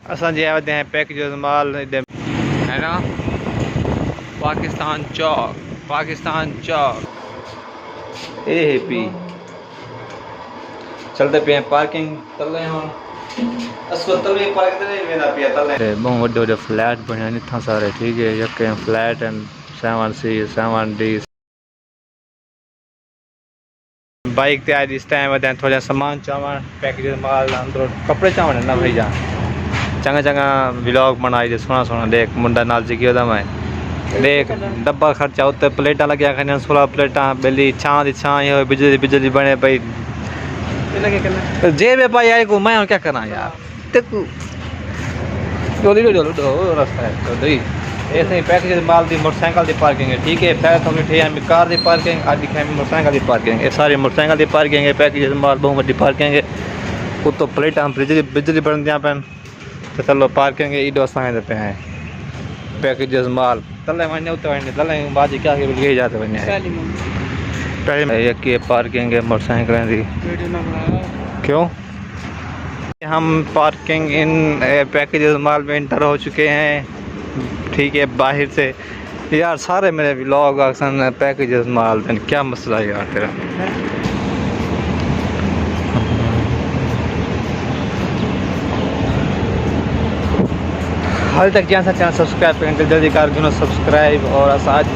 असां जे आए हैं पैकेज माल है ना पाकिस्तान चौक ए पी चलते पे पार्किंग तले हम अस्पताल में पार्क ते नहीं वेंदा पिया तले बहुत वड्डे फ्लैट बने इतना सारे ठीक है यके flat and 7C 7D bike ते आज इस टाइम वदन थोड़ा सामान चावण पैकेज माल अंदर कपड़े चावण ना भैया चंगा चंगा व्लॉग बनाई दे सोना देख मुंडा नाल जिगियो दा मैं देख डब्बा खर्चा उत्ते प्लेटा लगे खने 16 प्लेटा बेली छां दी छां ये बिजली बने पई जेब में पाई आई को मैं क्या करना यार तक डोलो रास्ता है तो दई ऐसे ही पैकेज माल दी मोटरसाइकिल दी पार्किंग है ठीक है फिर तुमने ठिया में कार दी पार्किंग आदि खे में मोटरसाइकिल दी पार्किंग ये सारी मोटरसाइकिल दी पार्किंग है पैकेज माल बहुत बड़ी पार्किंग है उतो प्लेटा बिजली बन दिया पन तो चलो पार्किंग है इडो साइन पे है पैकेज माल तले वने उते तले बाजी क्या के ले जाते वने पहले एक ये पार्किंग है मोटरसाइकिल दी क्यों हम पार्किंग इन पैकेज माल में इंटर हो चुके हैं ठीक है बाहर से यार सारे मेरे व्लॉग अक्सर पैकेज माल क्या मसला है यार तेरा हाल तक जैसा चैनल सब्सक्राइब करें जल्दी कर दो सब्सक्राइब और आज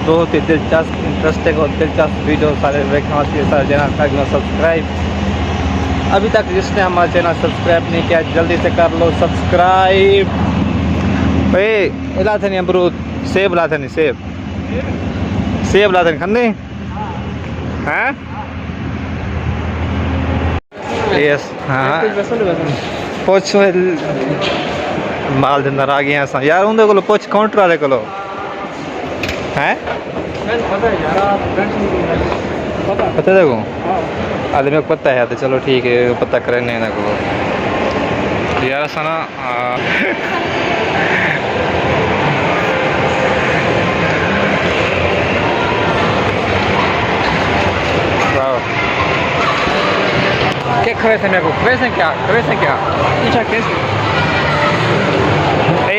बहुत ही दिलचस्प इंटरेस्टिंग और दिलचस्प वीडियो सारे देखना सारे चैनल कर सब्सक्राइब अभी तक जिसने हमारा चैनल सब्सक्राइब नहीं किया जल्दी से कर लो सब्सक्राइब भाई ला थे नहीं अमरूद सेब ला थे नहीं सेब ला थे नहीं खन्ने हैं यस हाँ पूछ माल अंदर आ गए हैं यार उनके को पूछ काउंटर वाले को हैं पता देखो आदमी को पता है तो चलो ठीक है पता करें ना को यार सना क्या खवे थे मेरे को खवे क्या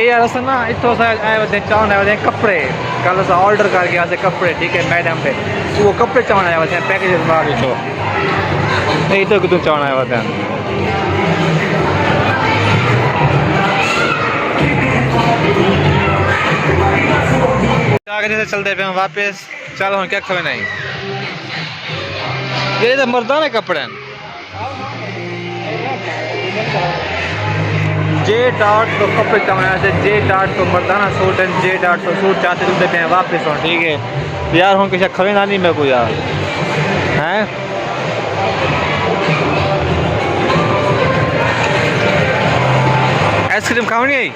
यार सना इतो सा आए होते चावल आए होते कपड़े कल सा ऑर्डर कर गया से कपड़े ठीक है मैडम पे वो कपड़े चावल आए होते हैं पैकेज मार दो नहीं तो कितने चावल आए होते हैं आगे से चलते पे वापस चलो हम क्या खवे नहीं ये तो मर्दाना कपड़े जे डॉट तो कपड़े चमड़ा से जे डॉट तो मर्दाना सूट एंड जे डॉट तो सूट चाहते चलते पे वापस हो ठीक है यार हम किसी खवे ना नहीं मेरे को यार हैं आइसक्रीम खाओ नहीं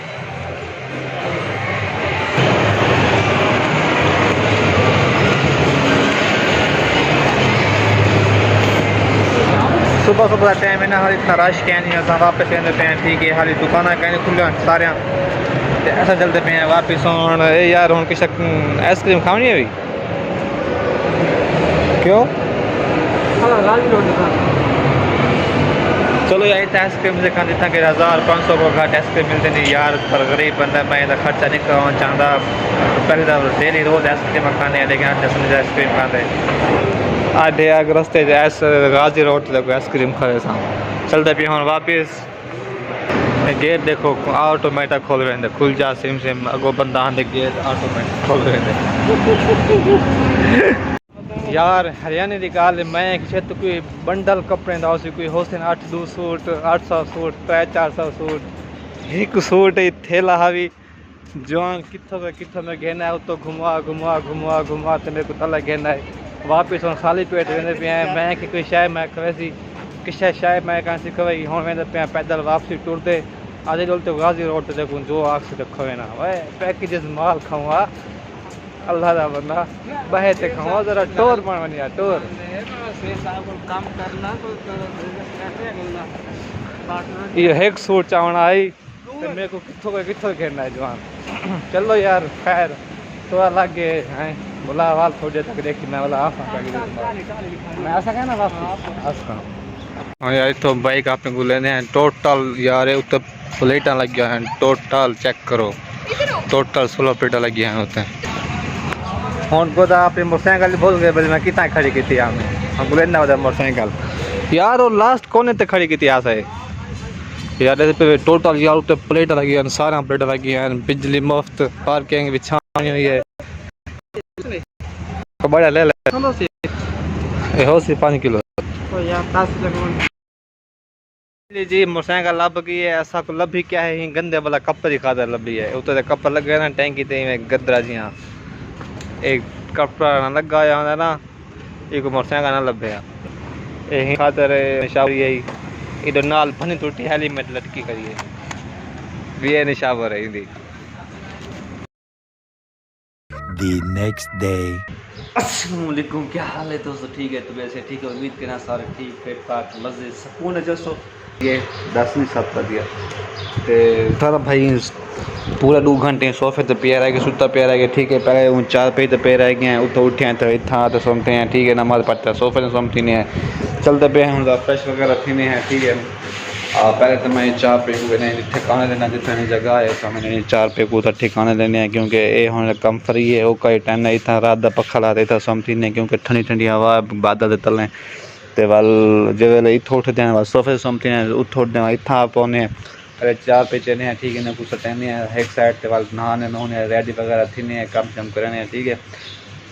सुबह का टाइम है ना हाल इतना रश क्या नहीं अस वापस आते पे ठीक है हाली दुकाना कहीं खुल सारे ऐसा चलते पे वापस हूँ यार हूँ किस आइसक्रीम खानी है क्यों चलो यार इतना आइसक्रीम से खाते इतना कि 1500 को घट आइसक्रीम मिलते नहीं यार पर गरीब बंदा मैं खर्चा नहीं करना चाहता पहले तो डेली रोज आइसक्रीम खाने लेकिन आइसक्रीम खाते आधे अगर रस्ते गाजी रोड तक आइसक्रीम खाए चलते पे हम वापस गेट देखो ऑटोमेटिक खोल रहे खुल जा सिम अगो बंदा आंदे गेट ऑटोमेटिक खोल रहे यार हरियाणा की गाल मैं छत कोई बंडल कपड़े का कोई होसन 8-2 सूट 800 सूट 300-400 सूट एक सूट थैला हावी जवान कितों में घेना है उतो घुमा तो मेरे को तला घेना है वापस हम खाली पेट वेंदे पे मैं कि कोई शायद मैं खवेसी किसा शायद मैं कहां से खवे हम वेंदे पे पैदल वापसी टुरते आधे डोलते गाजी रोड पे देखूं जो आख से खवे ना ओए पैकेजेस माल खावा अल्लाह दा बंदा बहे ते खावा जरा टोर पण वनिया टोर से साहब काम करना तो ये एक सूट चावना आई ते मेरे को किथों घेरना है जवान चलो यार खैर तो अलग हैं बोला वाल थोड़े तक देखी मैं बोला मैं ऐसा कहना वापस हाँ यार तो बाइक आपने को लेने हैं टोटल यार उत्ते प्लेटा लग गया है टोटल चेक करो टोटल 16 प्लेटा लगी हैं उत्ते हूँ को आपने मोटरसाइकिल बोल गए भाई मैं कितना खड़ी की थी आपने हमको लेना होता मोटरसाइकिल यार और लास्ट कोने तक खड़ी की थी यहाँ से यार पे टोटल यार उत्ते प्लेटा लगी हैं सारा प्लेटा लगी हैं बिजली मुफ्त पार्किंग भी छाई हुई है बड़ा ले ले हो सी 5 किलो जी मोटरसाइकिल लब गई है ऐसा को लभी क्या है गंदे वाला कपड़ ही खादा लभी है उतर कपड़ लग गया ना टैंकी ते गदरा जी हाँ एक कपड़ा ना लगा होंगे ना एक मोटरसाइकिल ना लभे यही खातर निशावर यही इधर नाल फनी टूटी हेलमेट लटकी करिए भी ये निशावर है इंदी The next day. अस्सलाम वालेकुम क्या हाल है दोस्तों ठीक है तो वैसे ठीक है उम्मीद करना सारे ठीक फिट फाट मजे सुकून है दोस्तों ये 10 नहीं 7 कर दिया तो भाई पूरा 2 घंटे सोफे तो पे रह गए सुता पे रह गए ठीक है पहले 4 पे तो पे रह गए हैं उतो उठे हैं तो इतना तो सोमते हैं ठीक है नमाज पढ़ते हैं सोफे तो सोमती नहीं है चलते पे हैं फ्रेश वगैरह थी नहीं है ठीक है पहले तो मैं 4 पे को नहीं ठिकाने देना जितनी जगह है तो मैंने 4 पे को ठिकाने देने हैं क्योंकि ये हम कम फ्री है वो कई टाइम नहीं था रात का पखा ला देता सोमती नहीं क्योंकि ठंडी ठंडी हवा बादल तले ते वाल जो इतों उठते हैं सोफे सोमती हैं उठो इतना पौने अरे 4 पे चले हैं ठीक है ना कुछ सटेने हैं एक साइड ते वाल नहाने नहाने रेडी वगैरह थी नहीं है कम शम करने हैं ठीक है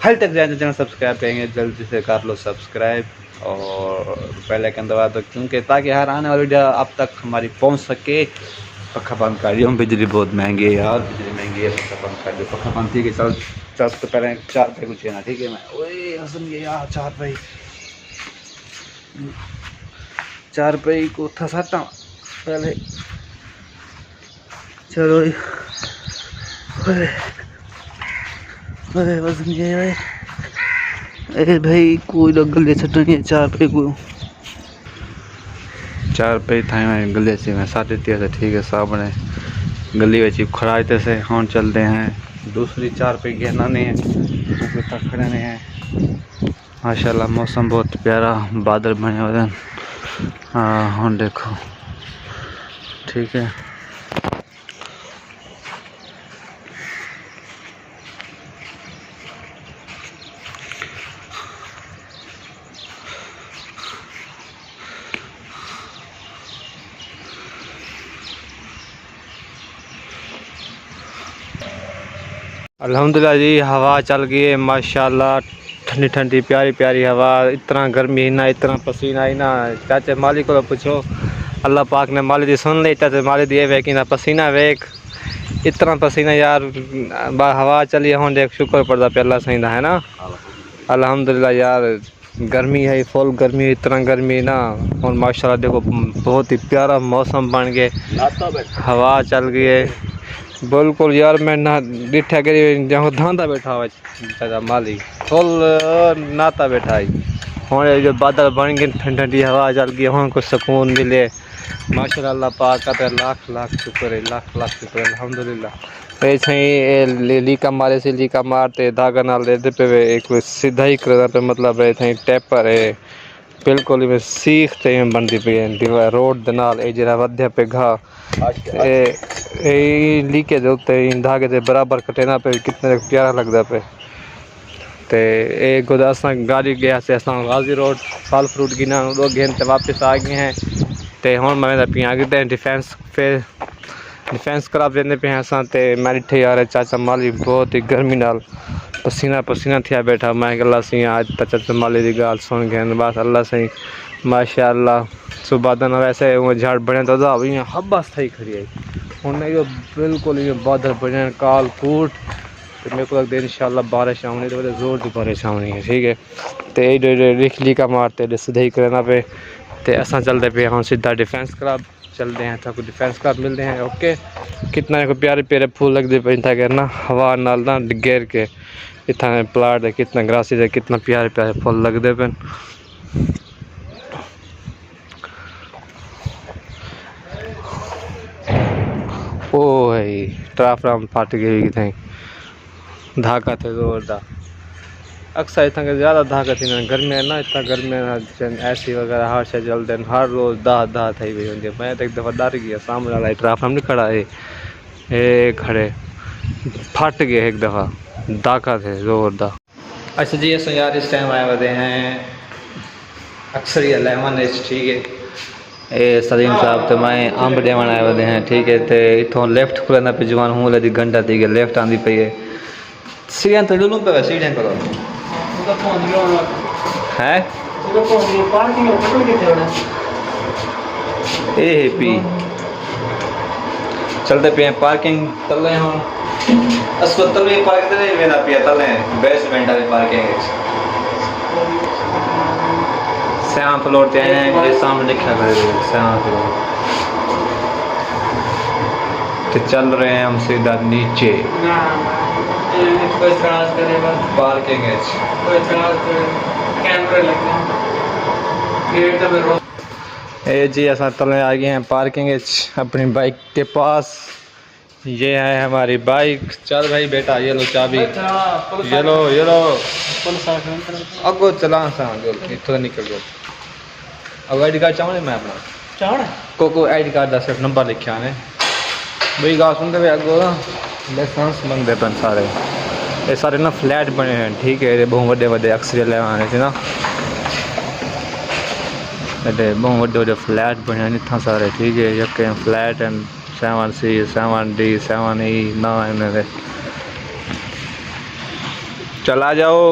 हाल तक जाए तो चैनल सब्सक्राइब करेंगे जल्दी से कर लो सब्सक्राइब और पहले के दबा दो क्योंकि ताकि हर आने वाली वीडियो अब तक हमारी पहुंच सके पखा बंद कर दिया बिजली बहुत महंगी है यार बिजली महंगी है पखा बंद कर दिया पखा बंद ठीक है चल चल तो पहले 4 पे कुछ है ना ठीक है मैं ओए हसन ये यार 4 पे 4 पे को था साटा पहले चलो अरे अरे वजन ये है अरे भाई कोई लोग गले छटनी है 4 पे को 4 पे था मैं गले से मैं 3:30 ठीक है सामने गली में खड़ाते से हाँ चलते हैं दूसरी 4 पे गहना नहीं है तक खड़े नहीं हैं माशाल्लाह मौसम बहुत प्यारा बादल बने हुए हैं हाँ देखो ठीक है अल्हम्दुलिल्लाह जी हवा चल गई है माशाल्लाह ठंडी ठंडी प्यारी प्यारी हवा इतना गर्मी ना इतना पसीना ही ना चाचे मालिक को पूछो अल्लाह पाक ने मालिक दी सुन ली चाचे मालिक दी वे कि पसीना वेख इतना पसीना यार हवा चली हम देख शुक्र पड़ता पे अल्लाह सही है ना अल्हम्दुलिल्लाह यार गर्मी है फुल गर्मी इतना गर्मी ना और माशाल्लाह देखो बहुत ही प्यारा मौसम बन गए हवा चल गई है बिल्कुल यार मैं ना डिठा करी जहाँ धांधा बैठा हुआ चाचा माली फुल नाता बैठा है हमारे जो बादल बन गए ठंडी ठंडी हवा चल गई वहाँ को सुकून मिले माशाल्लाह अल्लाह पाक का तो लाख लाख शुक्र है लाख लाख शुक्र है अल्हम्दुलिल्लाह ऐसे ही लीका मारे से लीका मारते धागा नाल देते पे एक सीधा ही करना पे मतलब ऐसे टैपर है बिल्कुल ही सीखते हैं बनती पे दीवार रोड दे नाल ए जरा वध्या पे घा ए लीके दे उत्ते धागे दे बराबर कटेना पे कितने प्यारा लगता पे ते एक गुदा असा गाड़ी गया से असा गाजी रोड फल फ्रूट गिना 2 घंटे वापस आ गए हैं ते हुन मैं पिया गए डिफेंस फिर डिफेंस क्लब देने पे असा ते मैं डिठे यार चाचा माली बहुत ही गर्मी नाल पसीना पसीना थिया बैठा मैं गला सी आज चाचा माली दी गाल सुन गए बस अल्लाह सही माशाल्लाह सुबह दिन वैसे वो झाड़ बने तो हब्बास थी खड़ी आई हूँ यो बिल्कुल ये बादल बने काल कूट तो मेरे को लगता है इंशाल्लाह बारिश आनी तो जोर की बारिश आनी है ठीक है तो रिखली का मारते सीधे ही करना पे तो असा चलते पे हम सीधा डिफेंस क्लब चलते हैं तो डिफेंस क्लब मिलते हैं ओके कितना प्यारे प्यारे फूल लगते पे इतना करना हवा नाल ना घेर के इतना प्लाट है कितना ग्रासी है कितना प्यारे प्यारे फूल लगते पे ओ है ट्राफराम फाट गई थी धाका थे जोरदार अक्सर इतना ज़्यादा धाक थी गर्मी है ना, इतना गर्मी ऐसी वगैरह हर शे चलते हैं हर रोज़ दाह थी हुई होंगी। मैं तो एक दफ़ा डर गया, सामने वाला ट्राफार्म नहीं खड़ा है ये खड़े फट गए एक दफ़ा, दाका थे जोरदार। अच्छा जी अस यार इस टाइम आए हुए हैं अक्सर ही 11 ठीक है, ये सलीम साहब तो मैं अंब देवन आए हुए हैं ठीक है। तो इतों लेफ्ट खुलना पे जवान हूँ लगी घंटा थी गया लेफ्ट आँदी पई है सीढ़ियाँ तो लूँ पे सीढ़ियाँ करो है ए पी चलते पे पार्किंग तले हम अस्पताल में पार्किंग नहीं मेरा पिया तले बेसमेंट वाली पार्किंग सेवन फ्लोर पे हैं ये सामने लिखा कर सेवन फ्लोर तो चल रहे हैं हम सीधा नीचे पार्किंग है ये जी असा तले आ गए हैं पार्किंग अपनी बाइक के पास। ये है हमारी बाइक। चल भाई बेटा ये लो चाबी, ये लो अगो चला सा इतना निकल गया। अब आई डी कार्ड चाहूँ मैं अपना को आई डी कार्ड का सिर्फ नंबर लिखा ने भाई गा सुनते भाई अगो ना लाइसेंस मंगते पे सारे ये सारे ना फ्लैट बने हैं ठीक है। बहुत बड़े बड़े अक्सर लेवाने से ना बहुत बड़े फ्लैट बने हैं इतना सारे ठीक है। यके flat and 7C 7D 7E ना चला जाओ।